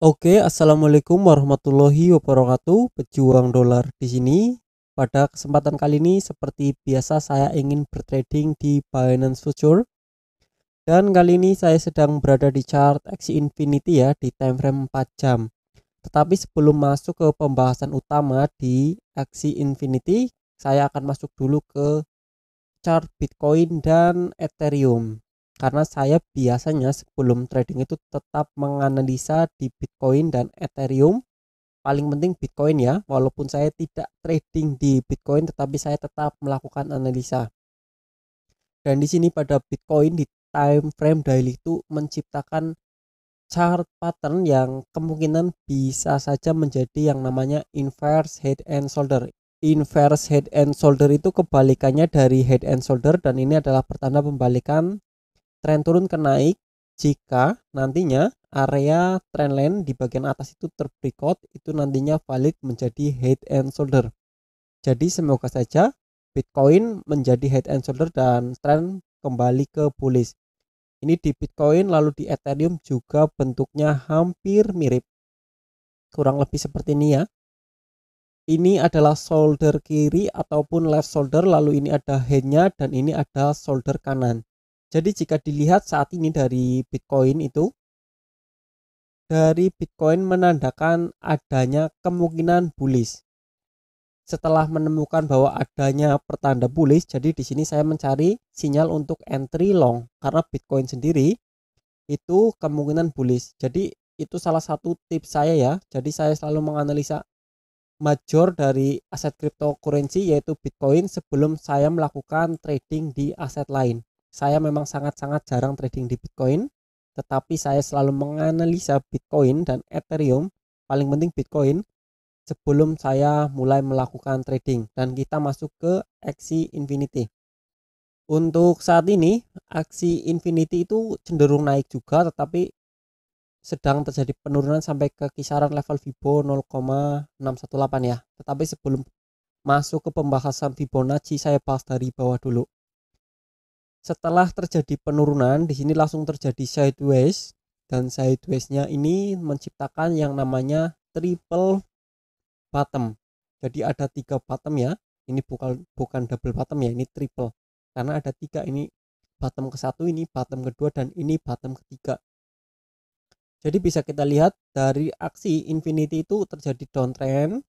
Oke, assalamualaikum warahmatullahi wabarakatuh. Pejuang dolar di sini. Pada kesempatan kali ini, seperti biasa, saya ingin bertrading di Binance Future. Dan kali ini saya sedang berada di chart Axie Infinity ya, di time frame 4 jam. Tetapi sebelum masuk ke pembahasan utama di Axie Infinity, saya akan masuk dulu ke chart Bitcoin dan Ethereum. Karena saya biasanya sebelum trading itu tetap menganalisa di Bitcoin dan Ethereum. Paling penting Bitcoin ya, walaupun saya tidak trading di Bitcoin tetapi saya tetap melakukan analisa. Dan di sini pada Bitcoin di time frame daily itu menciptakan chart pattern yang kemungkinan bisa saja menjadi yang namanya inverse head and shoulder. Inverse head and shoulder itu kebalikannya dari head and shoulder, dan ini adalah pertanda pembalikan tren turun ke naik jika nantinya area trendline di bagian atas itu terbreakout, itu nantinya valid menjadi head and shoulder. Jadi semoga saja Bitcoin menjadi head and shoulder dan tren kembali ke bullish. Ini di Bitcoin, lalu di Ethereum juga bentuknya hampir mirip, kurang lebih seperti ini ya. Ini adalah shoulder kiri ataupun left shoulder, lalu ini ada headnya dan ini ada shoulder kanan. Jadi jika dilihat saat ini dari Bitcoin menandakan adanya kemungkinan bullish. Setelah menemukan bahwa adanya pertanda bullish, jadi di sini saya mencari sinyal untuk entry long karena Bitcoin sendiri itu kemungkinan bullish. Jadi itu salah satu tips saya ya. Jadi saya selalu menganalisa major dari aset cryptocurrency yaitu Bitcoin sebelum saya melakukan trading di aset lain. Saya memang sangat-sangat jarang trading di Bitcoin, tetapi saya selalu menganalisa Bitcoin dan Ethereum, paling penting Bitcoin, sebelum saya mulai melakukan trading. Dan kita masuk ke Axie Infinity. Untuk saat ini Axie Infinity itu cenderung naik juga, tetapi sedang terjadi penurunan sampai ke kisaran level Fibo 0,618 ya. Tetapi sebelum masuk ke pembahasan Fibonacci, saya bahas dari bawah dulu. Setelah terjadi penurunan, di sini langsung terjadi sideways, dan sideways-nya ini menciptakan yang namanya triple bottom. Jadi ada 3 bottom ya. Ini bukan double bottom ya, ini triple. Karena ada 3, ini bottom ke-1, ini bottom kedua, dan ini bottom ketiga. Jadi bisa kita lihat dari aksi Infinity itu terjadi downtrend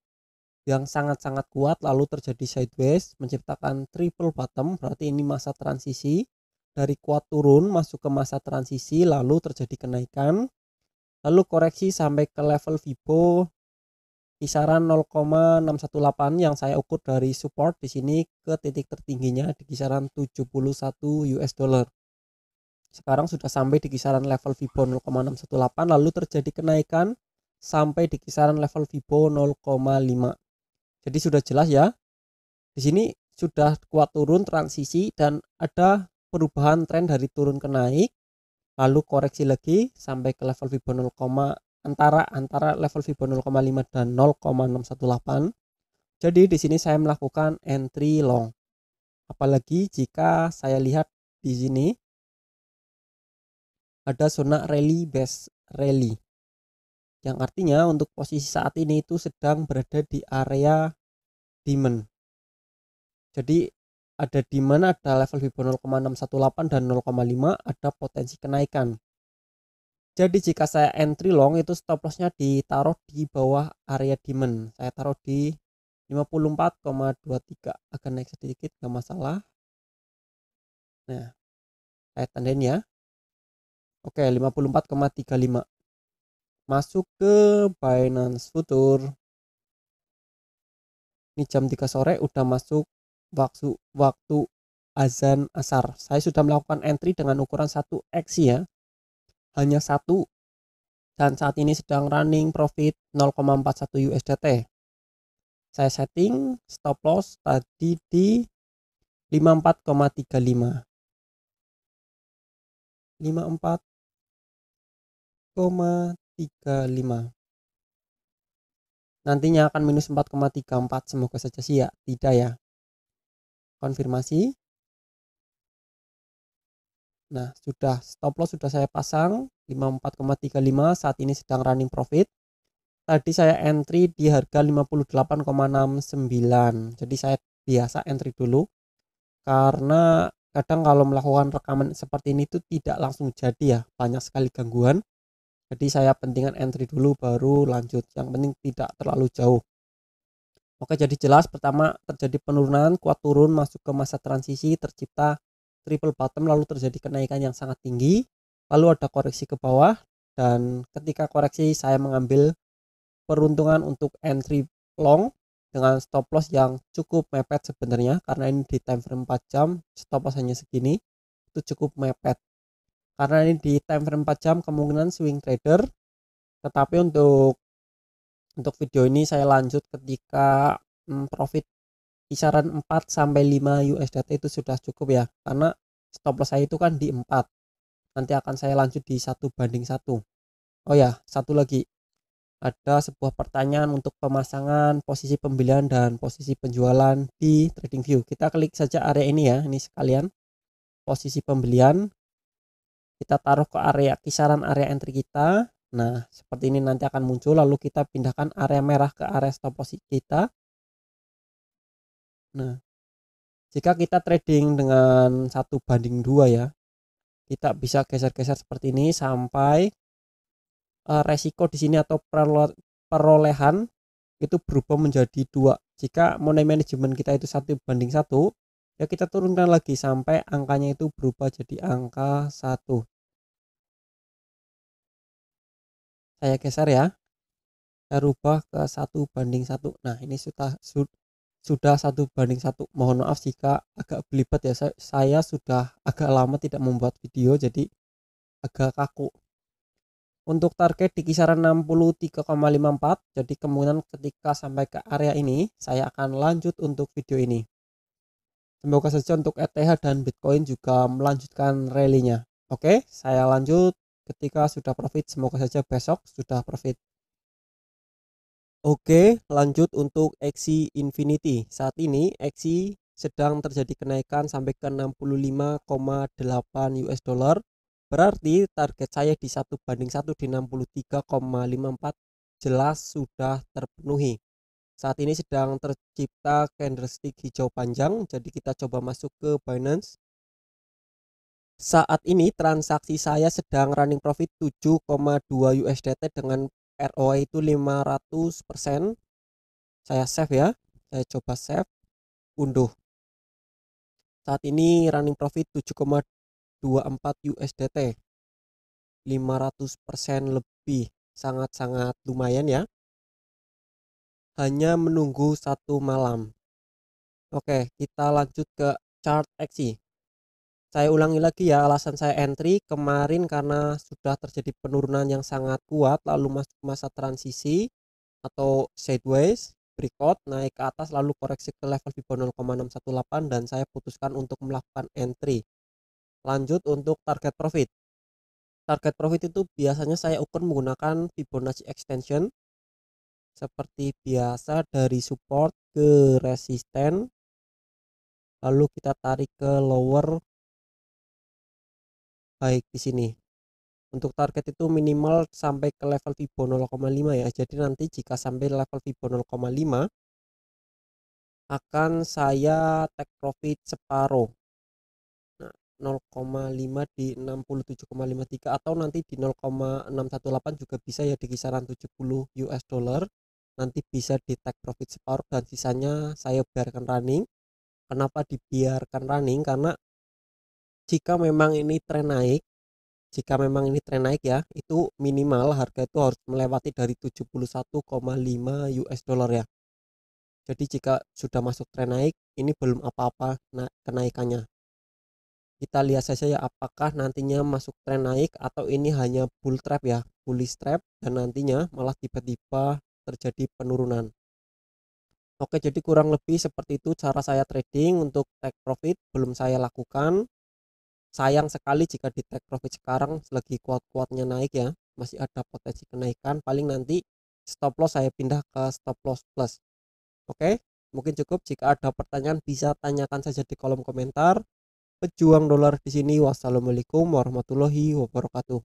yang sangat-sangat kuat, lalu terjadi sideways menciptakan triple bottom, berarti ini masa transisi dari kuat turun masuk ke masa transisi, lalu terjadi kenaikan, lalu koreksi sampai ke level Fibo kisaran 0,618 yang saya ukur dari support di sini ke titik tertingginya di kisaran 71 US dollar. Sekarang sudah sampai di kisaran level Fibo 0,618, lalu terjadi kenaikan sampai di kisaran level Fibo 0,5. Jadi sudah jelas ya, di sini sudah kuat turun transisi dan ada perubahan tren dari turun ke naik, lalu koreksi lagi sampai ke level Fibo 0, antara level Fibo 0,5 dan 0,618. Jadi di sini saya melakukan entry long. Apalagi jika saya lihat di sini ada zona rally base rally, yang artinya untuk posisi saat ini itu sedang berada di area demand. Jadi ada di mana ada level Fibo 0,618 dan 0,5, ada potensi kenaikan. Jadi jika saya entry long itu stop lossnya ditaruh di bawah area demand. Saya taruh di 54,23, akan naik sedikit nggak masalah. Nah, saya tandain ya. Oke, 54,35. Masuk ke Binance Future. Ini jam 3 sore udah masuk waktu azan asar. Saya sudah melakukan entry dengan ukuran 1x ya. Hanya satu, dan saat ini sedang running profit 0,41 USDT. Saya setting stop loss tadi di 54,35. 54,35. Nantinya akan minus 4,34, semoga saja sih ya, tidak ya. Konfirmasi. Nah, stop loss sudah saya pasang 54,35, saat ini sedang running profit. Tadi saya entry di harga 58,69. Jadi saya biasa entry dulu karena kadang kalau melakukan rekaman seperti ini tuh tidak langsung jadi ya, banyak sekali gangguan. Jadi saya pentingan entry dulu baru lanjut. Yang penting tidak terlalu jauh. Oke, jadi jelas pertama terjadi penurunan, kuat turun, masuk ke masa transisi, tercipta triple bottom, lalu terjadi kenaikan yang sangat tinggi, lalu ada koreksi ke bawah, dan ketika koreksi saya mengambil peruntungan untuk entry long dengan stop loss yang cukup mepet sebenarnya, karena ini di time frame 4 jam, stop loss hanya segini, itu cukup mepet. Karena ini di time frame 4 jam kemungkinan swing trader, tetapi untuk video ini saya lanjut ketika profit kisaran 4 sampai 5 USDT itu sudah cukup ya, karena stop loss saya itu kan di 4. Nanti akan saya lanjut di 1:1. Oh ya, satu lagi. Ada sebuah pertanyaan untuk pemasangan posisi pembelian dan posisi penjualan di TradingView. Kita klik saja area ini ya, ini sekalian. Posisi pembelian kita taruh ke area kisaran area entry kita. Nah, seperti ini nanti akan muncul, lalu kita pindahkan area merah ke area stop loss kita. Nah, jika kita trading dengan 1:2 ya, kita bisa geser-geser seperti ini sampai resiko di sini atau perolehan itu berubah menjadi 2. Jika money management kita itu 1:1, ya kita turunkan lagi sampai angkanya itu berubah jadi angka 1. Saya geser ya, saya rubah ke 1:1. Nah, ini sudah 1:1. Mohon maaf jika agak belibet ya, saya sudah agak lama tidak membuat video jadi agak kaku. Untuk target di kisaran 63,54, jadi kemungkinan ketika sampai ke area ini saya akan lanjut untuk video ini. Semoga saja untuk ETH dan Bitcoin juga melanjutkan rally-nya. Oke, saya lanjut ketika sudah profit, semoga saja besok sudah profit. Oke, lanjut untuk XI Infinity. Saat ini XI sedang terjadi kenaikan sampai ke 65,8 US dollar. Berarti target saya di 1:1 di 63,54 jelas sudah terpenuhi. Saat ini sedang tercipta candlestick hijau panjang, jadi kita coba masuk ke Binance. Saat ini transaksi saya sedang running profit 7,2 USDT dengan ROI itu 500%. Saya save ya, saya coba save, unduh. Saat ini running profit 7,24 USDT, 500% lebih, sangat-sangat lumayan ya. Hanya menunggu satu malam. Oke, kita lanjut ke chart XI. Saya ulangi lagi ya, alasan saya entry kemarin karena sudah terjadi penurunan yang sangat kuat, lalu masuk masa transisi atau sideways, breakout, naik ke atas lalu koreksi ke level Fibo 0,618 dan saya putuskan untuk melakukan entry. Lanjut untuk target profit. Target profit itu biasanya saya ukur menggunakan Fibonacci extension seperti biasa dari support ke resisten, lalu kita tarik ke lower baik di sini. Untuk target itu minimal sampai ke level Fibo 0,5 ya. Jadi nanti jika sampai level Fibo 0,5 akan saya take profit separuh. Nah, 0,5 di 67,53 atau nanti di 0,618 juga bisa ya, di kisaran 70 US dollar. Nanti bisa di take profit separuh dan sisanya saya biarkan running. Kenapa dibiarkan running? Karena jika memang ini tren naik, ya, itu minimal harga itu harus melewati dari 71,5 US dollar ya. Jadi jika sudah masuk tren naik, ini belum apa-apa kenaikannya. Kita lihat saja ya apakah nantinya masuk tren naik atau ini hanya bull trap ya, bullish trap, dan nantinya malah tiba-tiba terjadi penurunan. Oke, jadi kurang lebih seperti itu cara saya trading. Untuk take profit belum saya lakukan. Sayang sekali jika di take profit sekarang lagi kuat-kuatnya naik ya, masih ada potensi kenaikan. Paling nanti stop loss saya pindah ke stop loss plus. Oke, mungkin cukup. Jika ada pertanyaan bisa tanyakan saja di kolom komentar. pejuang dolar di sini. Wassalamualaikum warahmatullahi wabarakatuh.